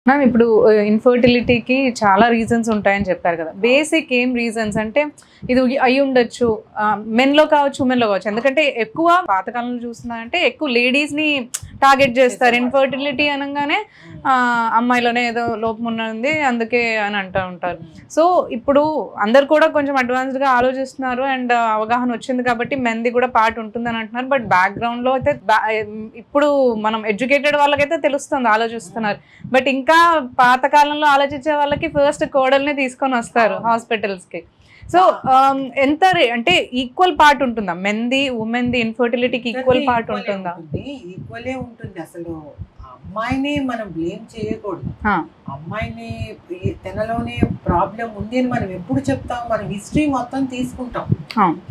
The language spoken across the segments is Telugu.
మ్యామ్ ఇప్పుడు ఇన్ఫర్టిలిటీకి చాలా రీజన్స్ ఉంటాయని చెప్పారు కదా. బేసిక్ ఏం రీజన్స్ అంటే ఇది అయి ఉండొచ్చు, మెన్లో కావచ్చు, ఉమెన్లో కావచ్చు. ఎందుకంటే ఎక్కువ పాతకాలంలో చూస్తున్నారంటే ఎక్కువ లేడీస్ని టార్గెట్ చేస్తారు. ఇన్ఫర్టిలిటీ అనగానే అమ్మాయిలోనే ఏదో లోపం ఉన్నది అందుకే అని అంటూ ఉంటారు. సో ఇప్పుడు అందరు కూడా కొంచెం అడ్వాన్స్డ్గా ఆలోచిస్తున్నారు అండ్ అవగాహన వచ్చింది కాబట్టి మెన్ది కూడా పార్ట్ ఉంటుందని అంటున్నారు. బట్ బ్యాక్గ్రౌండ్లో అయితే ఇప్పుడు మనం ఎడ్యుకేటెడ్ వాళ్ళకైతే తెలుస్తుంది, ఆలోచిస్తున్నారు. బట్ ఇంకా పాతకాలంలో ఆలోచించే వాళ్ళకి ఫస్ట్ కోడల్ని తీసుకొని వస్తారు హాస్పిటల్స్కి. సో ఎంత అంటే ఈక్వల్ పార్ట్ ఉంటుందా మెన్ది ఉమెన్ది ఇన్ఫర్టిలిటీకి ఈక్వల్ పార్ట్ ఉంటుందా? ఈక్వలే ఉంటుంది. అసలు అమ్మాయిని మనం బ్లేమ్ చేయకూడదు. అమ్మాయిని తనలోనే ప్రాబ్లం ఉంది అని మనం ఎప్పుడు చెప్తాం? మనం హిస్టరీ మొత్తం తీసుకుంటాం.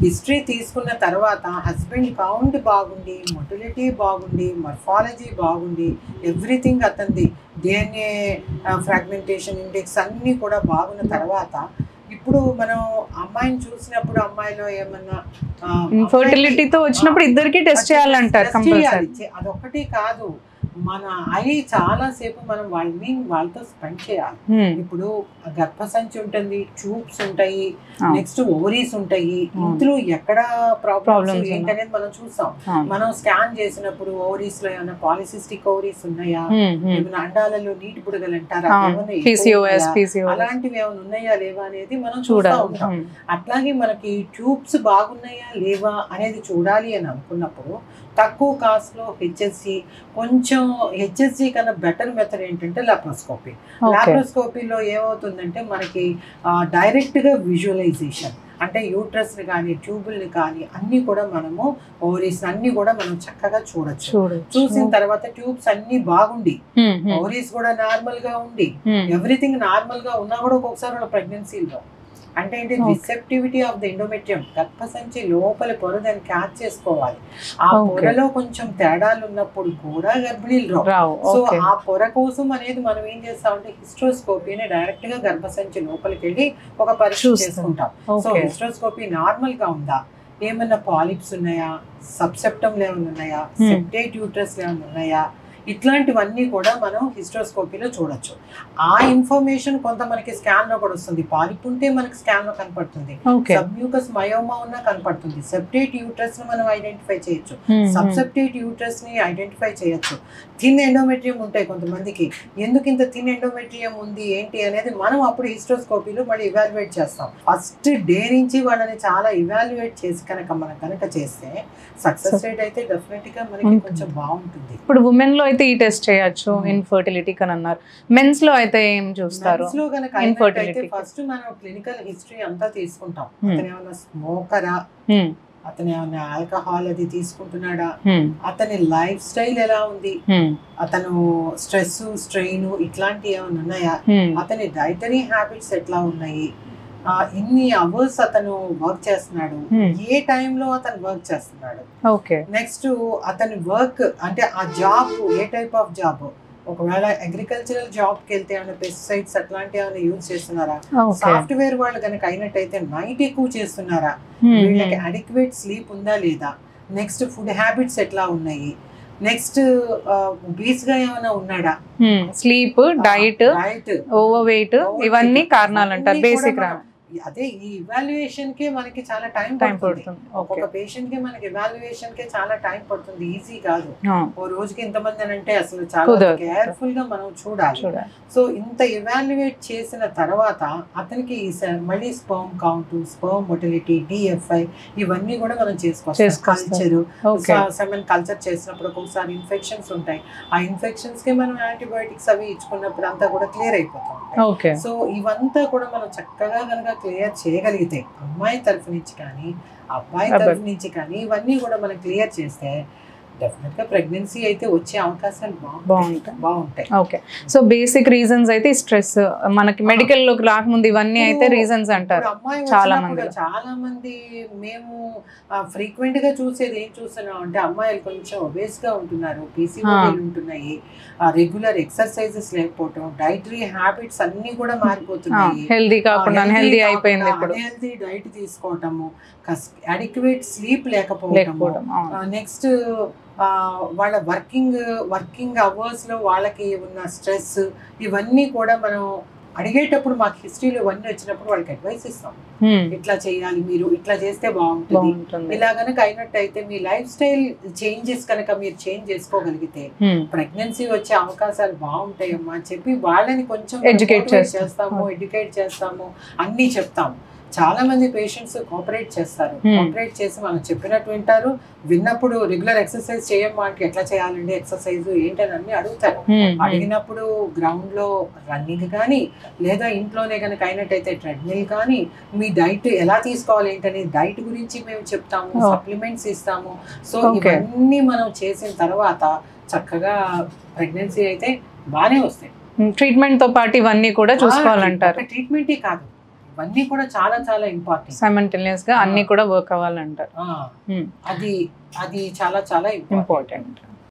హిస్టరీ తీసుకున్న తర్వాత హస్బెండ్ కౌంట్ బాగుండి, మొటిలిటీ బాగుండి, మర్ఫాలజీ బాగుండి, ఎవ్రీథింగ్ అతనిది డిఎన్ఏ ఫ్రాగ్మెంటేషన్ ఇండెక్స్ అన్నీ కూడా బాగున్న తర్వాత ఇప్పుడు మనం అమ్మాయిని చూసినప్పుడు అమ్మాయిలో ఏమన్నా ఇన్ఫర్టిలిటీతో వచ్చినప్పుడు ఇద్దరికి టెస్ట్ చేయాలంటారు కంపల్సరీ. అదొక్కటి కాదు, మన చాలా సేపు మనం వాళ్ళతో స్పెండ్ చేయాలి. ఇప్పుడు గర్భసంచి ఉంటుంది, ట్యూబ్స్ ఉంటాయి, నెక్స్ట్ ఓవరీస్ ఉంటాయి. ఇందులో ఎక్కడ ప్రాబ్లమ్స్ ఏంటనేది మనం చూసాం. మనం స్కాన్ చేసినప్పుడు ఓవరీస్ లో ఏమైనా పాలిసిస్టిక్ ఓవరీస్ ఉన్నాయా, ఏమైనా అండాలలో నీటి బుడగలు అంటారా, అలాంటివి ఏమైనా ఉన్నాయా లేవా అనేది మనం చూస్తూ ఉంటాం. అట్లాగే మనకి ట్యూబ్స్ బాగున్నాయా లేవా అనేది చూడాలి అని అనుకున్నప్పుడు తక్కువ కాస్ట్ లో హెచ్ఎస్సి, కొంచెం హెచ్ఎస్సి కన్నా బెటర్ మెథడ్ ఏంటంటే లాప్రోస్కోపీ. లాప్రోస్కోపీలో ఏమవుతుందంటే మనకి డైరెక్ట్ గా విజువలైజేషన్, అంటే యూట్రస్ ని కానీ ట్యూబుల్ని కానీ అన్ని కూడా మనము ఓవరీస్ అన్ని కూడా మనం చక్కగా చూడొచ్చు. చూసిన తర్వాత ట్యూబ్స్ అన్ని బాగుండి, ఓవరీస్ కూడా నార్మల్ గా ఉండి, ఎవ్రీథింగ్ నార్మల్ గా ఉన్నా కూడా ఒక్కొక్కసారి ప్రెగ్నెన్సీలో అంటే ఏంటి రిసెప్టివిటీ ఆఫ్ ద ఎండోమెట్రియం, గర్భసంచి లోపల పొర దాన్ని క్యాచ్ చేసుకోవాలి. ఆ పొరలో కొంచెం తేడాలు ఉన్నప్పుడు కూడా గర్భిణీలు రావు. సో ఆ పొర కోసం అనేది మనం ఏం చేస్తామంటే హిస్ట్రోస్కోపీని డైరెక్ట్ గా గర్భసంచి లోపలికి వెళ్ళి ఒక పరీక్ష చేసుకుంటాం. సో హిస్ట్రోస్కోపీ నార్మల్ గా ఉందా, ఏమన్నా పాలిప్స్ ఉన్నాయా, సబ్సెప్టమ్ ఏమైనా ఉన్నాయా, సెప్టేట్ యూట్రస్ ఏమైనా ఉన్నాయా, ఇట్లాంటివన్నీ కూడా మనం హిస్ట్రోస్కోపీలో చూడొచ్చు. ఆ ఇన్ఫర్మేషన్ కొంత మనకి స్కాన్ లో కూడా వస్తుంది. పాలిప్ ఉంటే మనకి స్కాన్ లో కనపడుతుంది, సబ్మ్యూకస్ మయోమా ఉన్నా కనపడుతుంది, సెప్టేట్ యూట్రస్ ని మనం ఐడెంటిఫై చేయొచ్చు, సబ్సెప్టేట్ యూట్రస్ ని ఐడెంటిఫై చేయొచ్చు. థిన్ ఎండోమెట్రియం ఉంటాయి కొంతమందికి, ఎందుకు ఇంత థిన్ ఎండోమెట్రియం ఉంది ఏంటి అనేది మనం అప్పుడు హిస్ట్రోస్కోపీలో మళ్ళీ ఇవాల్యుయేట్ చేస్తాం. ఫస్ట్ డే నుంచి వాళ్ళని చాలా ఇవాల్యుయేట్ చేసి కనుక చేస్తే సక్సెస్ రేట్ అయితే డెఫినెట్ గా మనకి కొంచెం బాగుంటుంది. ఇప్పుడు ఉమెన్ లో అయితే ఈ టెస్ట్ చేయొచ్చు ఇన్ఫర్టిలిటీ అని అన్నారు. మెన్స్ లో అయితే ఏం చూస్తారు? ఇన్ఫర్టిలిటీ ఫస్ట్ మనం క్లినికల్ హిస్టరీ అంతా తీసుకుంటాం. అతను ఏమైనా స్మోకరా, అతను ఏమైనా ఆల్కహాల్ అది తీసుకుంటున్నాడా, అతని లైఫ్ స్టైల్ ఎలా ఉంది, అతను స్ట్రెస్ స్ట్రెయిన్ ఇట్లాంటివి ఏమైనా ఉన్నాయా, అతని డైటరీ హ్యాబిట్స్ ఎట్లా ఉన్నాయి, ఎన్ని అవర్స్ అతను వర్క్ చేస్తున్నాడు, ఏ టైంలో అతను వర్క్ చేస్తున్నాడు, నెక్స్ట్ అతని వర్క్ అంటే ఆ job A type of job, ఒకవేళ అగ్రికల్చరల్ జాబ్ కి వెళ్తే ఏమైనా పెస్టిసైడ్స్ అట్లాంటివి ఏమైనా యూజ్ చేస్తున్నారా, సాఫ్ట్వేర్ వాళ్ళు కనుక అయినట్టయితే నైట్ ఎక్కువ చేస్తున్నారా, వీళ్ళకి అడిక్వేట్ స్లీప్ ఉందా లేదా, నెక్స్ట్ ఫుడ్ హ్యాబిట్స్ ఎట్లా ఉన్నాయి, నెక్స్ట్ బీచ్ గా ఏమైనా ఉన్నాడా, స్లీప్, డైట్, ఓవర్ వెయిట్ ఇవన్నీ కారణాలు అంటారు బేసిక్. అదే ఈ ఇవాల్యుయేషన్ కే మనకి చాలా టైం పడుతుంది. ఒక్కొక్క పేషెంట్ కి మనకి ఇవాల్యుయేషన్ కే చాలా టైం పడుతుంది, ఈజీ కాదు. ఓ రోజుకి ఇంతమంది అని అంటే అసలు చాలా కేర్ఫుల్ గా మనం చూడాలి. సో ఇంత ఇవాల్యుయేట్ చేసిన తర్వాత అతనికి మళ్ళీ sperm count, sperm motility, DFI ఇవన్నీ కూడా మనం చేసుకోవచ్చు. కల్చర్, సెమెన్ కల్చర్ చేసినప్పుడు ఒక్కొక్కసారి ఇన్ఫెక్షన్స్ ఉంటాయి, ఆ ఇన్ఫెక్షన్స్ కి మనం యాంటీబయాటిక్స్ అవి ఇచ్చుకున్నప్పుడు అంతా కూడా క్లియర్ అయిపోతాం. సో ఇవంతా కూడా మనం చక్కగా కనుక క్లియర్ చేయగలిగితే అమ్మాయి తరఫు నుంచి కానీ అబ్బాయి తరఫు నుంచి కానీ ఇవన్నీ కూడా మనం క్లియర్ చేస్తే డెఫినెట్ గా ప్రెగ్నెన్సీ అయితే వచ్చే అవకాశాలు బాగుంటాయి. ఓకే, సో బేసిక్ రీజన్స్ అయితే స్ట్రెస్, మనకి మెడికల్ లోకి రాకముందు ఇవన్నీ అయితే రీజన్స్ అంటారు. చాలా మంది మేము ఫ్రీక్వెంట్ గా చూసేది ఏం చూస్తున్నాం అంటే అమ్మాయిలు కొంచెం ఒబేస్ గా ఉంటున్నారు, పీసీఓడీలు ఉంటున్నాయి, రెగ్యులర్ ఎక్సర్సైజెస్ లేకపోవటం, డైటరీ హ్యాబిట్స్ అన్ని కూడా మారిపోతున్నాయి, హెల్దీ కాకుండా హెల్దీ అయిపోయింది, హెల్దీ డైట్ తీసుకోవటము, అడిక్వేట్ స్లీప్ లేకపోవటము, నెక్స్ట్ వాళ్ళ వర్కింగ్ అవర్స్ లో వాళ్ళకి ఉన్న స్ట్రెస్ ఇవన్నీ కూడా మనం అడిగేటప్పుడు మాకు హిస్టరీలో ఇవన్నీ వచ్చినప్పుడు వాళ్ళకి అడ్వైస్ ఇస్తాం. ఇట్లా చేయాలి, మీరు ఇట్లా చేస్తే బాగుంటుంది, ఇలా కనుక అయినట్టయితే మీ లైఫ్ స్టైల్ చేంజెస్ కనుక మీరు చేంజ్ చేసుకోగలిగితే ప్రెగ్నెన్సీ వచ్చే అవకాశాలు బాగుంటాయమ్మా అని చెప్పి వాళ్ళని కొంచెం ఎడ్యుకేట్ చేస్తాము, అన్ని చెప్తాము. చాలా మంది పేషెంట్స్ కోఆపరేట్ చేస్తారు. కోఆపరేట్ చేసి మనం చెప్పినట్టు వింటారు. విన్నప్పుడు రెగ్యులర్ ఎక్సర్సైజ్ చేయమ్మా అంటే ఎట్లా చేయాలండి ఎక్సర్సైజ్ ఏంటని అన్ని అడుగుతారు. అడిగినప్పుడు గ్రౌండ్ లో రన్నింగ్ కానీ లేదా ఇంట్లోనే కనుక అయినట్టయితే ట్రెడ్మిల్ కానీ మీ డైట్ ఎలా తీసుకోవాలి ఏంటని డైట్ గురించి మేము చెప్తాము, సప్లిమెంట్స్ ఇస్తాము. సో ఇవన్నీ మనం చేసిన తర్వాత చక్కగా ప్రెగ్నెన్సీ అయితే బాగానే వస్తాయి. ట్రీట్మెంట్ తో పాటు ఇవన్నీ కూడా చూసుకోవాలంటారు. ట్రీట్మెంటే కాదు, ఇవన్నీ కూడా చాలా చాలా ఇంపార్టెంట్. సైమల్టేనియస్ గా అన్ని కూడా వర్క్ అవ్వాలంటారు. అది చాలా చాలా ఇంపార్టెంట్.